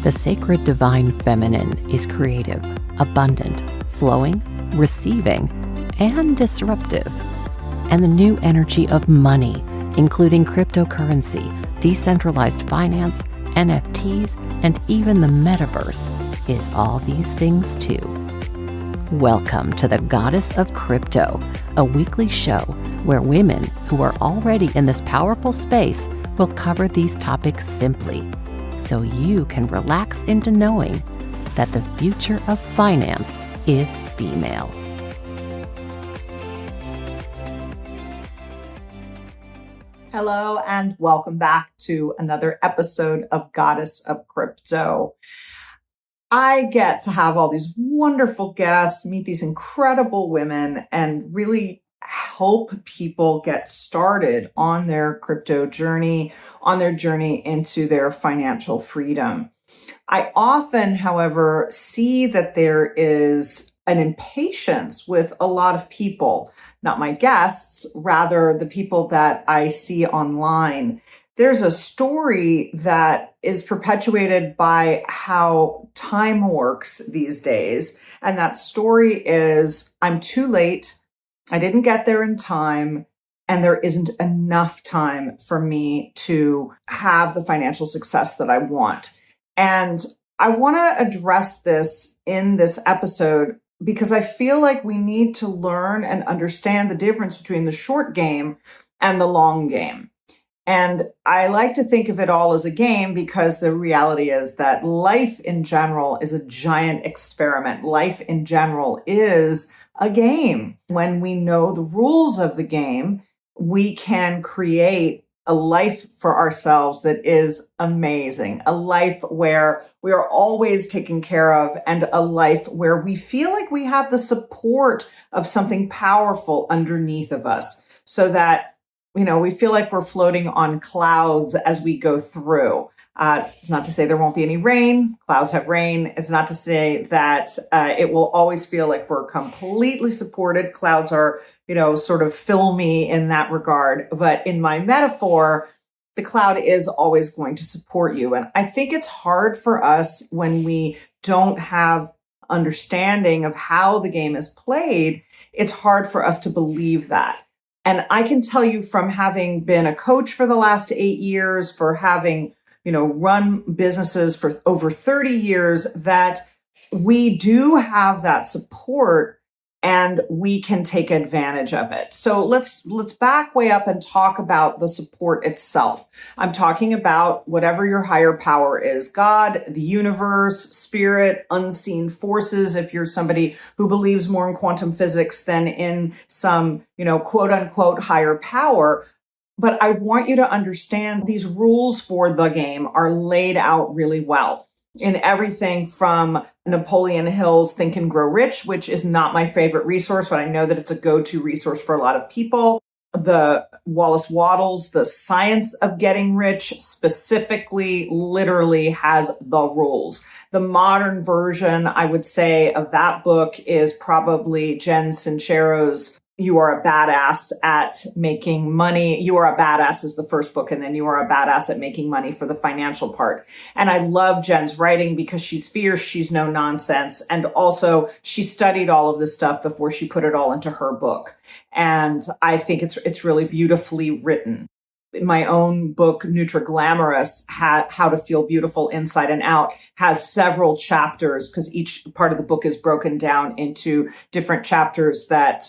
The sacred divine feminine is creative, abundant, flowing, receiving, and disruptive. And the new energy of money, including cryptocurrency, decentralized finance, NFTs, and even the metaverse, is all these things too. Welcome to the Goddess of Crypto, a weekly show where women who are already in this powerful space will cover these topics simply, so you can relax into knowing that the future of finance is female. Hello and welcome back to another episode of Goddess of Crypto. I get to have all these wonderful guests, meet these incredible women, and really help people get started on their crypto journey, on their journey into their financial freedom. I often, however, see that there is an impatience with a lot of people, not my guests, rather the people that I see online. There's a story that is perpetuated by how time works these days. And that story is, I'm too late. I didn't get there in time, and there isn't enough time for me to have the financial success that I want. And I want to address this in this episode because I feel like we need to learn and understand the difference between the short game and the long game. And I like to think of it all as a game because the reality is that life in general is a giant experiment. Life in general is a game. When we know the rules of the game, we can create a life for ourselves that is amazing, a life where we are always taken care of, and a life where we feel like we have the support of something powerful underneath of us so that, we feel like we're floating on clouds as we go through. It's not to say there won't be any rain. Clouds have rain. It's not to say that it will always feel like we're completely supported. Clouds are, sort of filmy in that regard. But in my metaphor, the cloud is always going to support you. And I think it's hard for us when we don't have understanding of how the game is played. It's hard for us to believe that. And I can tell you from having been a coach for the last 8 years, for having run businesses for over 30 years, that we do have that support and we can take advantage of it. So let's back way up and talk about the support itself. I'm talking about whatever your higher power is: God, the universe, spirit, unseen forces. If you're somebody who believes more in quantum physics than in some, quote unquote higher power. But I want you to understand these rules for the game are laid out really well in everything from Napoleon Hill's Think and Grow Rich, which is not my favorite resource, but I know that it's a go-to resource for a lot of people. The Wallace Wattles, The Science of Getting Rich, specifically literally has the rules. The modern version, I would say, of that book is probably Jen Sincero's You Are a Badass at Making Money. You Are a Badass is the first book, and then You Are a Badass at Making Money for the financial part. And I love Jen's writing because she's fierce, she's no nonsense, and also she studied all of this stuff before she put it all into her book. And I think it's really beautifully written. My own book, Nutri-Glamorous, How to Feel Beautiful Inside and Out, has several chapters because each part of the book is broken down into different chapters that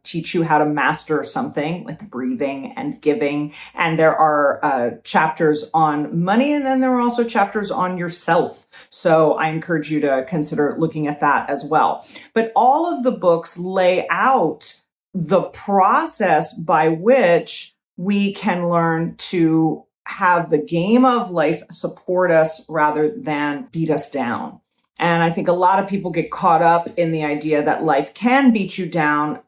teach you how to master something like breathing and giving. And there are chapters on money, and then there are also chapters on yourself. So I encourage you to consider looking at that as well. But all of the books lay out the process by which we can learn to have the game of life support us rather than beat us down. And I think a lot of people get caught up in the idea that life can beat you down.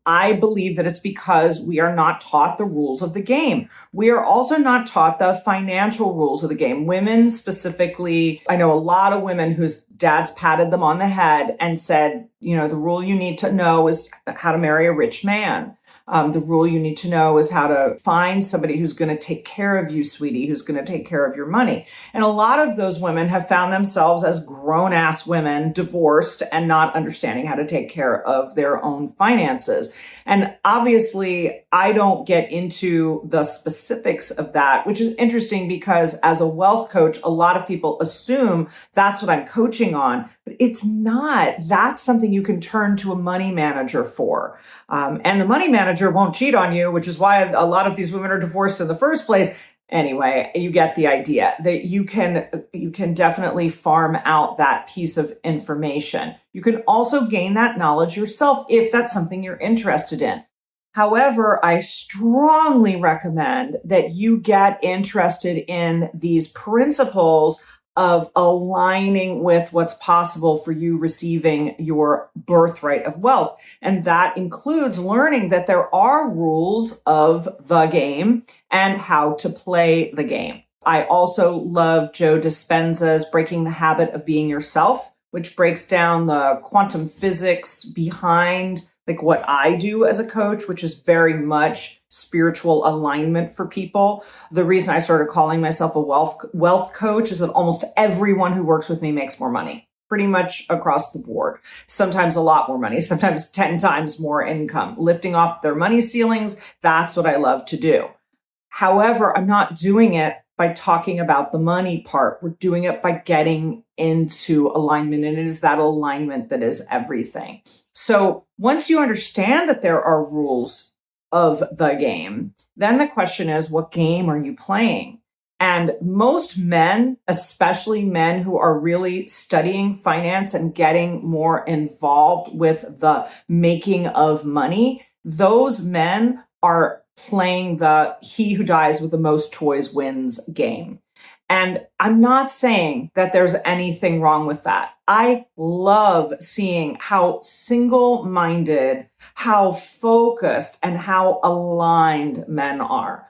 I believe that it's because we are not taught the rules of the game. We are also not taught the financial rules of the game. Women specifically, I know a lot of women whose dads patted them on the head and said, the rule you need to know is how to marry a rich man. The rule you need to know is how to find somebody who's going to take care of you, sweetie, who's going to take care of your money. And a lot of those women have found themselves as grown-ass women, divorced and not understanding how to take care of their own finances. And obviously, I don't get into the specifics of that, which is interesting because as a wealth coach, a lot of people assume that's what I'm coaching on, but it's not. That's something you can turn to a money manager for. And the money manager won't cheat on you, which is why a lot of these women are divorced in the first place. Anyway, you get the idea that you can definitely farm out that piece of information. You can also gain that knowledge yourself if that's something you're interested in. However, I strongly recommend that you get interested in these principles of aligning with what's possible for you receiving your birthright of wealth. And that includes learning that there are rules of the game and how to play the game. I also love Joe Dispenza's Breaking the Habit of Being Yourself, which breaks down the quantum physics behind like what I do as a coach, which is very much spiritual alignment for people. The reason I started calling myself a wealth coach is that almost everyone who works with me makes more money, pretty much across the board. Sometimes a lot more money, sometimes 10 times more income, lifting off their money ceilings. That's what I love to do. However, I'm not doing it by talking about the money part. We're doing it by getting into alignment, and it is that alignment that is everything. So once you understand that there are rules of the game, then the question is, what game are you playing? And most men, especially men who are really studying finance and getting more involved with the making of money, those men are playing the he who dies with the most toys wins game. And I'm not saying that there's anything wrong with that. I love seeing how single-minded, how focused, and how aligned men are.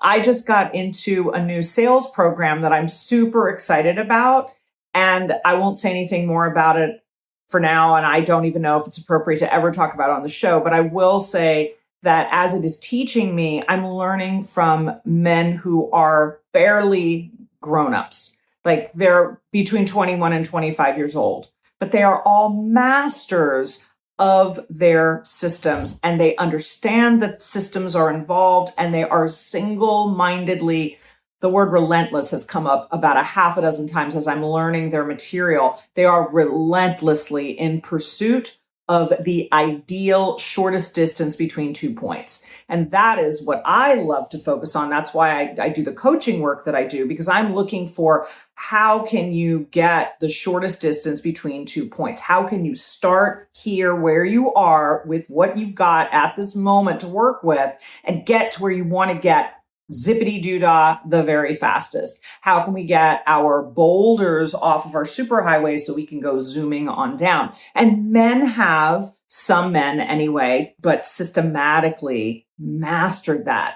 I just got into a new sales program that I'm super excited about, and I won't say anything more about it for now, and I don't even know if it's appropriate to ever talk about it on the show, but I will say that as it is teaching me, I'm learning from men who are barely grown-ups. Like they're between 21 and 25 years old, but they are all masters of their systems, and they understand that systems are involved, and they are single-mindedly, the word relentless has come up about a half a dozen times as I'm learning their material. They are relentlessly in pursuit of the ideal shortest distance between 2 points. And that is what I love to focus on. That's why I do the coaching work that I do, because I'm looking for how can you get the shortest distance between 2 points? How can you start here where you are with what you've got at this moment to work with and get to where you want to get zippity-doo-dah the very fastest? How can we get our boulders off of our superhighway so we can go zooming on down? And men have, some men anyway, but systematically mastered that.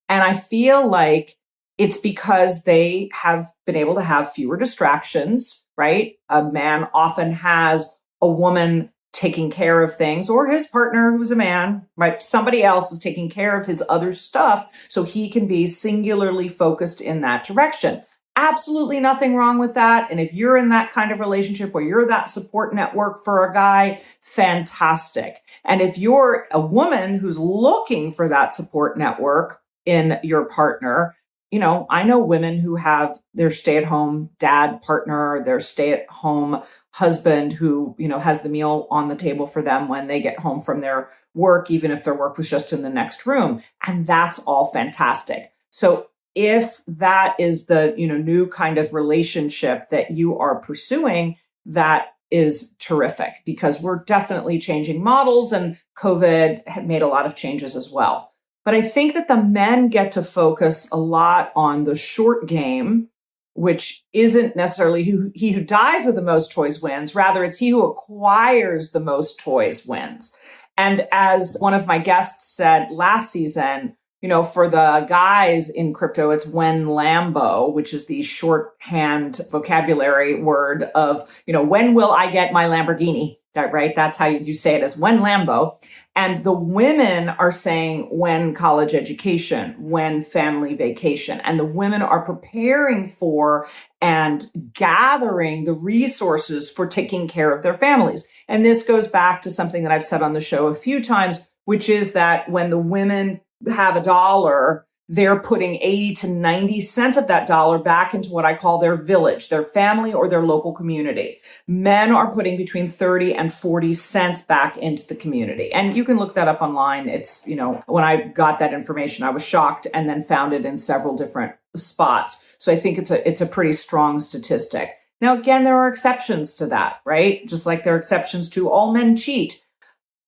And I feel like it's because they have been able to have fewer distractions, right? A man often has a woman taking care of things, or his partner who's a man, right? Somebody else is taking care of his other stuff so he can be singularly focused in that direction. Absolutely nothing wrong with that. And if you're in that kind of relationship where you're that support network for a guy, fantastic. And if you're a woman who's looking for that support network in your partner, you know, I know women who have their stay-at-home dad partner, their stay-at-home husband who, you know, has the meal on the table for them when they get home from their work, even if their work was just in the next room. And that's all fantastic. So if that is the, you know, new kind of relationship that you are pursuing, that is terrific, because we're definitely changing models, and COVID had made a lot of changes as well. But I think that the men get to focus a lot on the short game, which isn't necessarily he who dies with the most toys wins. Rather, it's he who acquires the most toys wins. And as one of my guests said last season, For the guys in crypto, it's when Lambo, which is the shorthand vocabulary word of, when will I get my Lamborghini? Right? That's how you say it, as when Lambo. And the women are saying when college education, when family vacation. And the women are preparing for and gathering the resources for taking care of their families. And this goes back to something that I've said on the show a few times, which is that when the women have $1, they're putting 80 to 90 cents of that dollar back into what I call their village, their family, or their local community. Men are putting between 30 and 40 cents back into the community. And you can look that up online. It's, when I got that information, I was shocked and then found it in several different spots. So I think it's a pretty strong statistic. Now, again, there are exceptions to that, right? Just like there are exceptions to all men cheat.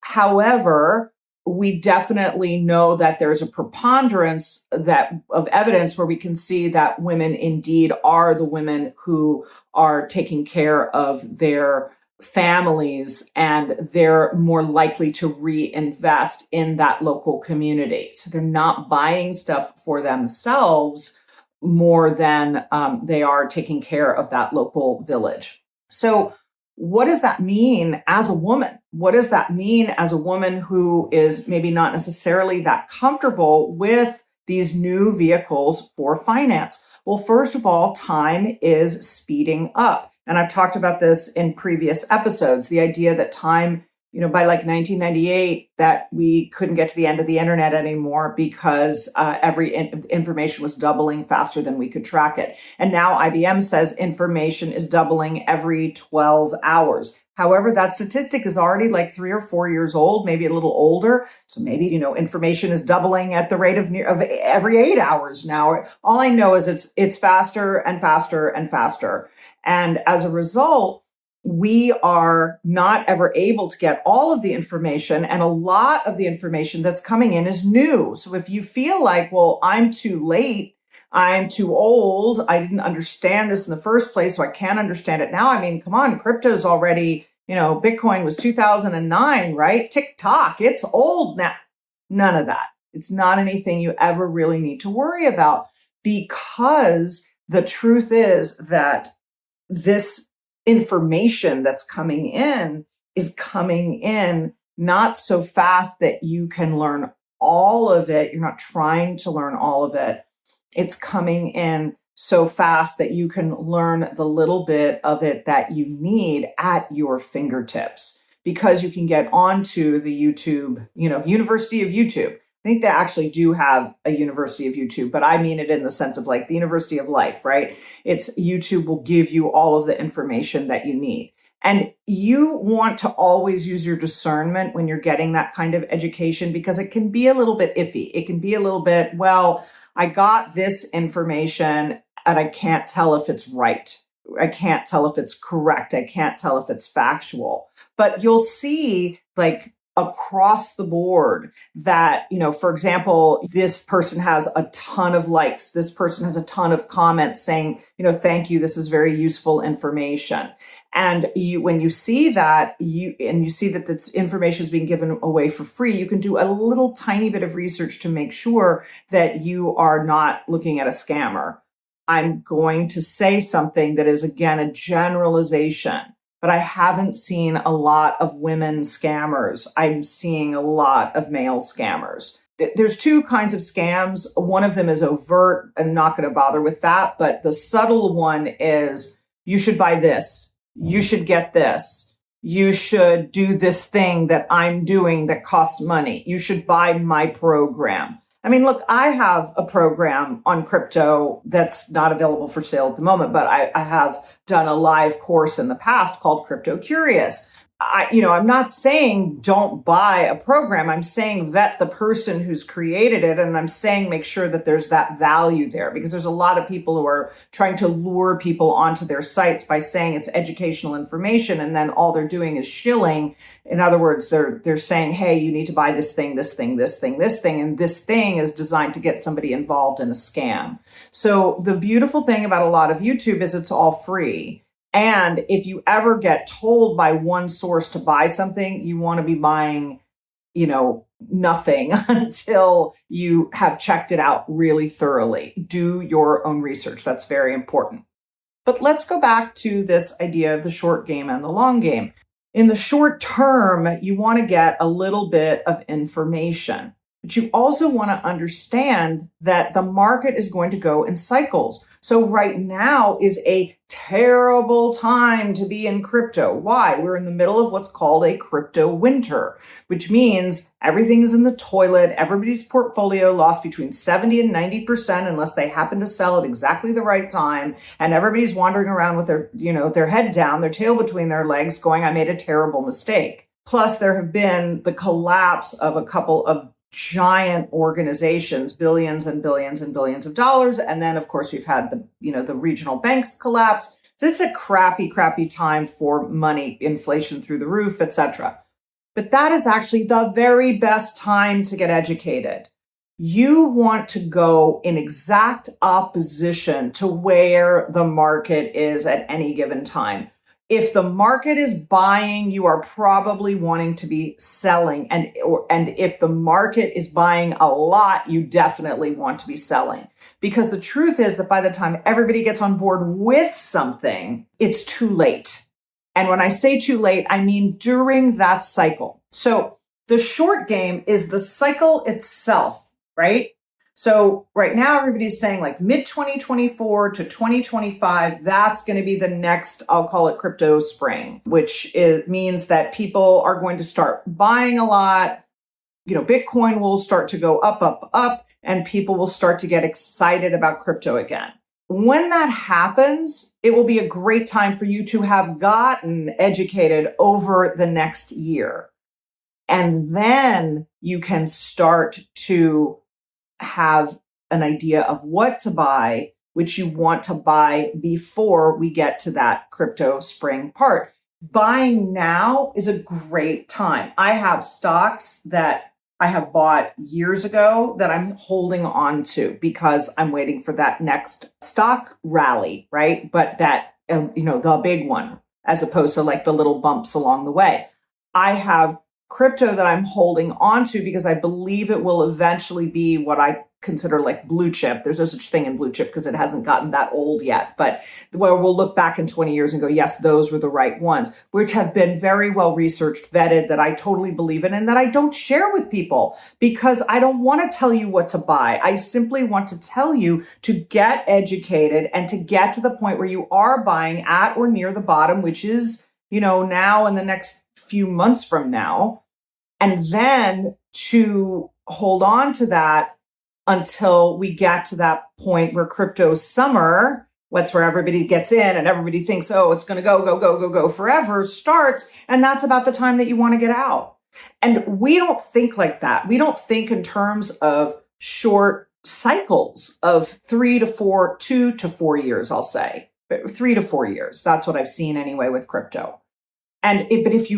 However, we definitely know that there's a preponderance of evidence where we can see that women indeed are the women who are taking care of their families, and they're more likely to reinvest in that local community. So they're not buying stuff for themselves more than they are taking care of that local village. So what does that mean as a woman? What does that mean as a woman who is maybe not necessarily that comfortable with these new vehicles for finance? Well, first of all, time is speeding up. And I've talked about this in previous episodes, the idea that time, by like 1998, that we couldn't get to the end of the internet anymore because every information was doubling faster than we could track it. And now IBM says information is doubling every 12 hours. However, that statistic is already like 3 or 4 years old, maybe a little older. So maybe, information is doubling at the rate of every 8 hours now. All I know is it's faster and faster and faster. And as a result, we are not ever able to get all of the information, and a lot of the information that's coming in is new. So if you feel like, well, I'm too late, I'm too old, I didn't understand this in the first place, so I can't understand it now. I mean, come on, crypto's already, Bitcoin was 2009, right? TikTok, it's old now. None of that. It's not anything you ever really need to worry about, because the truth is that this information that's coming in is coming in not so fast that you can learn all of it. You're not trying to learn all of it. It's coming in so fast that you can learn the little bit of it that you need at your fingertips, because you can get onto the YouTube, University of YouTube. I think they actually do have a University of YouTube, but I mean it in the sense of like the University of Life, right? It's YouTube will give you all of the information that you need. And you want to always use your discernment when you're getting that kind of education, because it can be a little bit iffy. It can be a little bit, well, I got this information and I can't tell if it's right. I can't tell if it's correct. I can't tell if it's factual. But you'll see, like, across the board that, for example, this person has a ton of likes. This person has a ton of comments saying, thank you. This is very useful information. And when you see that, you see that this information is being given away for free, you can do a little tiny bit of research to make sure that you are not looking at a scammer. I'm going to say something that is, again, a generalization, but I haven't seen a lot of women scammers. I'm seeing a lot of male scammers. There's two kinds of scams. One of them is overt. I'm not going to bother with that. But the subtle one is, you should buy this. You should get this. You should do this thing that I'm doing that costs money. You should buy my program. I mean, look, I have a program on crypto that's not available for sale at the moment, but I have done a live course in the past called Crypto Curious. I'm not saying don't buy a program. I'm saying vet the person who's created it. And I'm saying make sure that there's that value there, because there's a lot of people who are trying to lure people onto their sites by saying it's educational information. And then all they're doing is shilling. In other words, they're saying, hey, you need to buy this thing, this thing, this thing, this thing. And this thing is designed to get somebody involved in a scam. So the beautiful thing about a lot of YouTube is it's all free. And if you ever get told by one source to buy something, you want to be buying nothing until you have checked it out really thoroughly. Do your own research. That's very important. But let's go back to this idea of the short game and the long game. In the short term, you want to get a little bit of information, but you also want to understand that the market is going to go in cycles. So right now is a terrible time to be in crypto. Why? We're in the middle of what's called a crypto winter, which means everything is in the toilet. Everybody's portfolio lost between 70 and 90% unless they happen to sell at exactly the right time. And everybody's wandering around with their head down, their tail between their legs going, I made a terrible mistake. Plus, there have been the collapse of a couple of giant organizations, billions and billions and billions of dollars. And then, of course, we've had the regional banks collapse. So it's a crappy time for money, inflation through the roof, etc. But that is actually the very best time to get educated. You want to go in exact opposition to where the market is at any given time. If the market is buying, you are probably wanting to be selling. And if the market is buying a lot, you definitely want to be selling. Because the truth is that by the time everybody gets on board with something, it's too late. And when I say too late, I mean during that cycle. So the short game is the cycle itself, right? So right now, everybody's saying like mid-2024 to 2025, that's going to be the next, I'll call it crypto spring, which means that people are going to start buying a lot. Bitcoin will start to go up, and people will start to get excited about crypto again. When that happens, it will be a great time for you to have gotten educated over the next year. And then you can start to have an idea of what to buy, which you want to buy before we get to that crypto spring part. Buying now is a great time. I have stocks that I have bought years ago that I'm holding on to because I'm waiting for that next stock rally, right? But that, the big one, as opposed to like the little bumps along the way. I have crypto that I'm holding on to because I believe it will eventually be what I consider like blue chip. There's no such thing in blue chip because it hasn't gotten that old yet, but where we'll look back in 20 years and go, yes, those were the right ones, which have been very well researched, vetted, that I totally believe in and that I don't share with people because I don't want to tell you what to buy. I simply want to tell you to get educated and to get to the point where you are buying at or near the bottom, which is, now in the next few months from now, and then to hold on to that until we get to that point where crypto summer, that's where everybody gets in and everybody thinks, oh, it's going to go forever, starts. And that's about the time that you want to get out. And we don't think like that. We don't think in terms of short cycles of 2 to 4 years, I'll say. But 3 to 4 years. That's what I've seen anyway with crypto. But if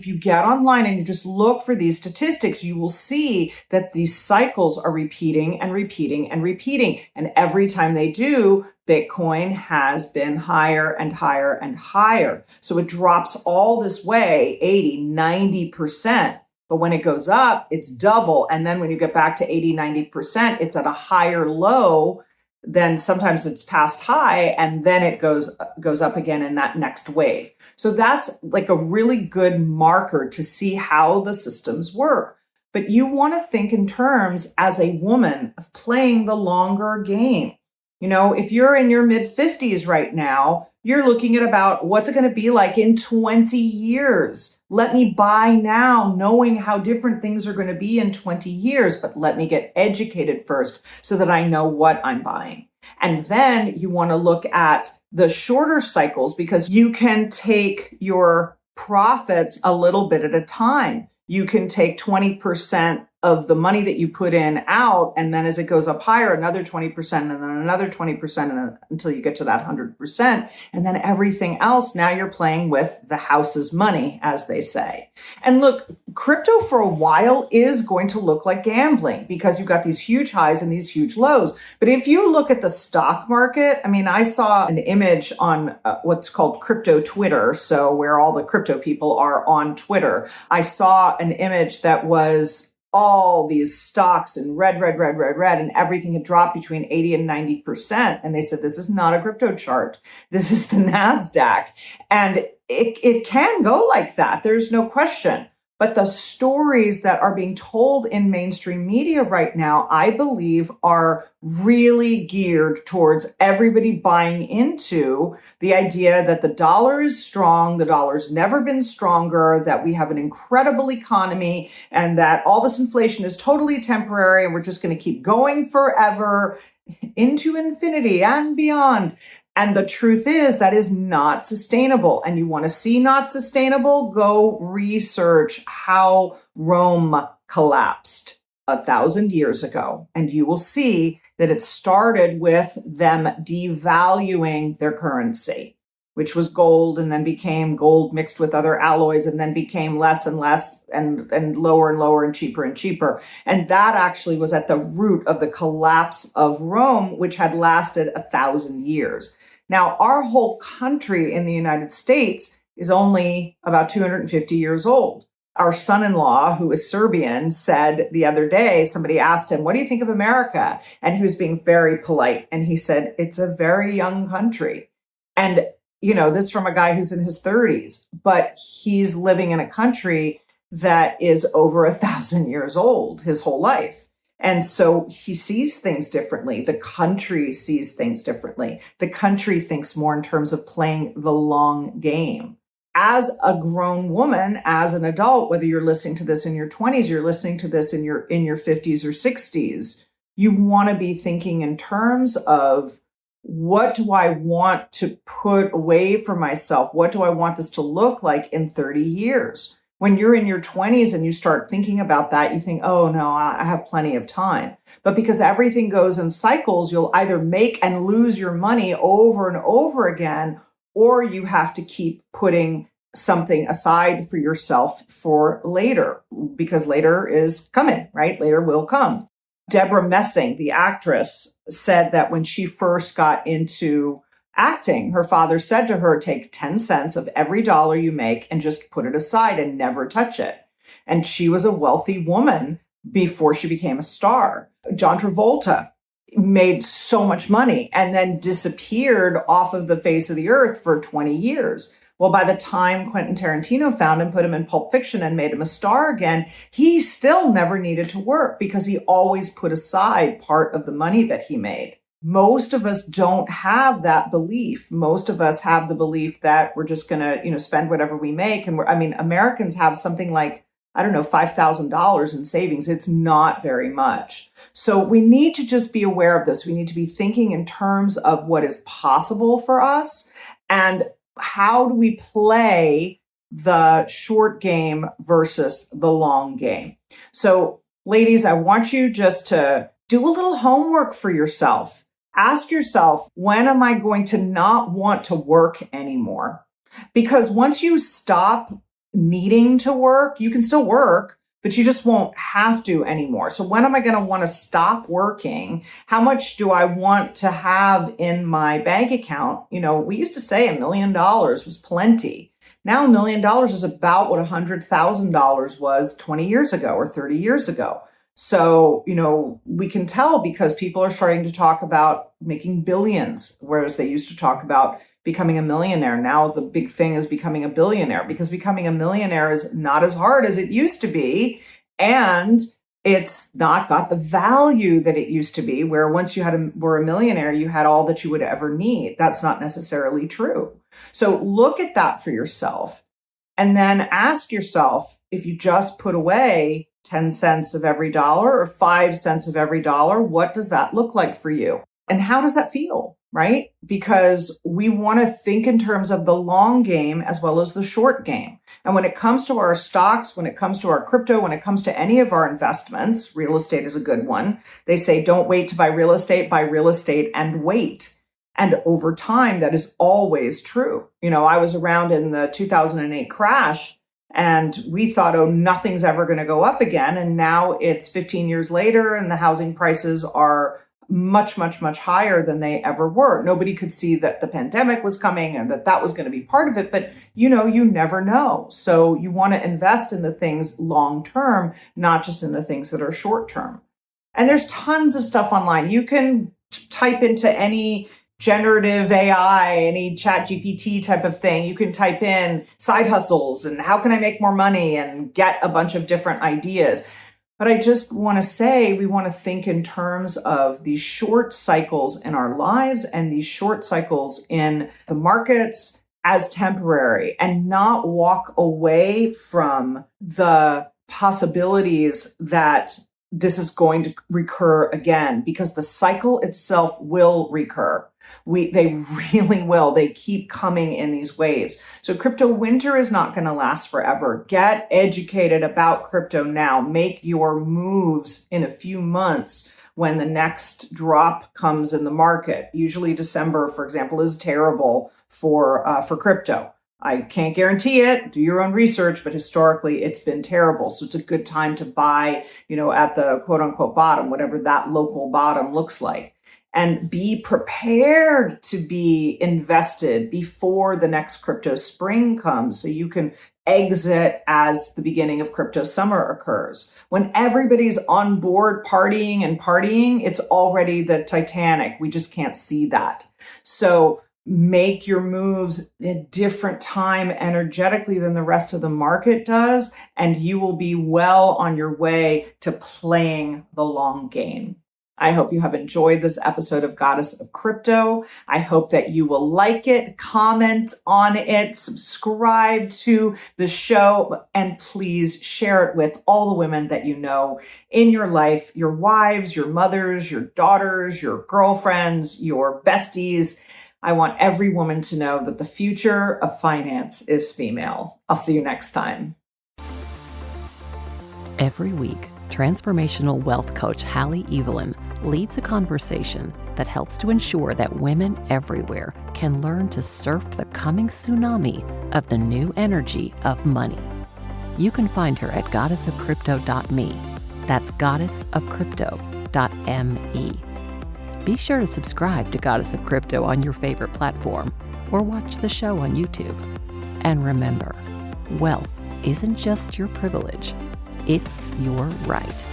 you get online and you just look for these statistics, you will see that these cycles are repeating and repeating and repeating. And every time they do, Bitcoin has been higher and higher and higher. So it drops all this way, 80, 90%. But when it goes up, it's double. And then when you get back to 80, 90%, it's at a higher low. Then sometimes it's past high and then it goes up again in that next wave. So that's like a really good marker to see how the systems work. But you want to think in terms as a woman of playing the longer game. If you're in your mid 50s right now, you're looking at about what's it going to be like in 20 years. Let me buy now, knowing how different things are going to be in 20 years, but let me get educated first so that I know what I'm buying. And then you want to look at the shorter cycles because you can take your profits a little bit at a time. You can take 20% of the money that you put in out. And then as it goes up higher, another 20%, and then another 20% until you get to that 100%. And then everything else, now you're playing with the house's money, as they say. And look, crypto for a while is going to look like gambling because you've got these huge highs and these huge lows. But if you look at the stock market, I mean, I saw an image on what's called crypto Twitter. So where all the crypto people are on Twitter, I saw an image that was all these stocks in red, and everything had dropped between 80 and 90%. And they said, this is not a crypto chart. This is the NASDAQ. And it can go like that. There's no question. But the stories that are being told in mainstream media right now, I believe, are really geared towards everybody buying into the idea that the dollar is strong, the dollar's never been stronger, that we have an incredible economy, and that all this inflation is totally temporary, and we're just going to keep going forever into infinity and beyond. And the truth is that is not sustainable. And you want to see not sustainable? Go research how Rome collapsed 1,000 years ago. And you will see that it started with them devaluing their currency, which was gold, and then became gold mixed with other alloys, and then became less and less and lower and cheaper and cheaper. And that actually was at the root of the collapse of Rome, which had lasted 1,000 years. Now, our whole country in the United States is only about 250 years old. Our son-in-law, who is Serbian, said the other day, somebody asked him, what do you think of America? And he was being very polite. And he said, it's a very young country. And, you know, this from a guy who's in his 30s, but he's living in a country that is over 1,000 years old his whole life. And so he sees things differently. The country sees things differently. The country thinks more in terms of playing the long game. As a grown woman, as an adult, whether you're listening to this in your 20s, you're listening to this in your 50s or 60s, you want to be thinking in terms of, what do I want to put away for myself? What do I want this to look like in 30 years? When you're in your 20s and you start thinking about that, you think, oh no, I have plenty of time. But because everything goes in cycles, you'll either make and lose your money over and over again, or you have to keep putting something aside for yourself for later, because later is coming, right? Later will come. Deborah Messing, the actress, said that when she first got into acting, her father said to her, take 10 cents of every dollar you make and just put it aside and never touch it. And she was a wealthy woman before she became a star. John Travolta made so much money and then disappeared off of the face of the earth for 20 years. Well, by the time Quentin Tarantino found him, put him in Pulp Fiction and made him a star again, he still never needed to work because he always put aside part of the money that he made. Most of us don't have that belief. Most of us have the belief that we're just going to, spend whatever we make. And Americans have something like, $5,000 in savings. It's not very much. So we need to just be aware of this. We need to be thinking in terms of what is possible for us and how do we play the short game versus the long game. So ladies, I want you just to do a little homework for yourself. Ask yourself, when am I going to not want to work anymore? Because once you stop needing to work, you can still work, but you just won't have to anymore. So when am I going to want to stop working? How much do I want to have in my bank account? We used to say $1 million was plenty. Now $1 million is about what $100,000 was 20 years ago or 30 years ago. So, we can tell because people are starting to talk about making billions, whereas they used to talk about becoming a millionaire. Now the big thing is becoming a billionaire, because becoming a millionaire is not as hard as it used to be. And it's not got the value that it used to be, where once you were a millionaire, you had all that you would ever need. That's not necessarily true. So look at that for yourself and then ask yourself, if you just put away 10 cents of every dollar or 5 cents of every dollar, what does that look like for you? And how does that feel? right? Because we want to think in terms of the long game as well as the short game. And when it comes to our stocks, when it comes to our crypto, when it comes to any of our investments, real estate is a good one. They say, don't wait to buy real estate and wait. And over time, that is always true. I was around in the 2008 crash, and we thought, oh, nothing's ever going to go up again. And now it's 15 years later, and the housing prices are much, much, much higher than they ever were. Nobody could see that the pandemic was coming and that was going to be part of it. But, you never know. So you want to invest in the things long term, not just in the things that are short term. And there's tons of stuff online. You can type into any generative AI, any ChatGPT type of thing. You can type in side hustles and how can I make more money and get a bunch of different ideas. But I just want to say we want to think in terms of these short cycles in our lives and these short cycles in the markets as temporary, and not walk away from the possibilities that this is going to recur again, because the cycle itself will recur. They really will. They keep coming in these waves. So crypto winter is not going to last forever. Get educated about crypto now. Make your moves in a few months when the next drop comes in the market. Usually December, for example, is terrible for crypto. I can't guarantee it. Do your own research, but historically it's been terrible. So it's a good time to buy, at the quote unquote bottom, whatever that local bottom looks like. And be prepared to be invested before the next crypto spring comes so you can exit as the beginning of crypto summer occurs. When everybody's on board partying, it's already the Titanic. We just can't see that. So make your moves at a different time energetically than the rest of the market does, and you will be well on your way to playing the long game. I hope you have enjoyed this episode of Goddess of Crypto. I hope that you will like it, comment on it, subscribe to the show, and please share it with all the women that you know in your life, your wives, your mothers, your daughters, your girlfriends, your besties. I want every woman to know that the future of finance is female. I'll see you next time. Every week, transformational wealth coach Hallie Evelyn leads a conversation that helps to ensure that women everywhere can learn to surf the coming tsunami of the new energy of money. You can find her at goddessofcrypto.me. That's goddessofcrypto.me. Be sure to subscribe to Goddess of Crypto on your favorite platform or watch the show on YouTube. And remember, wealth isn't just your privilege, it's your right.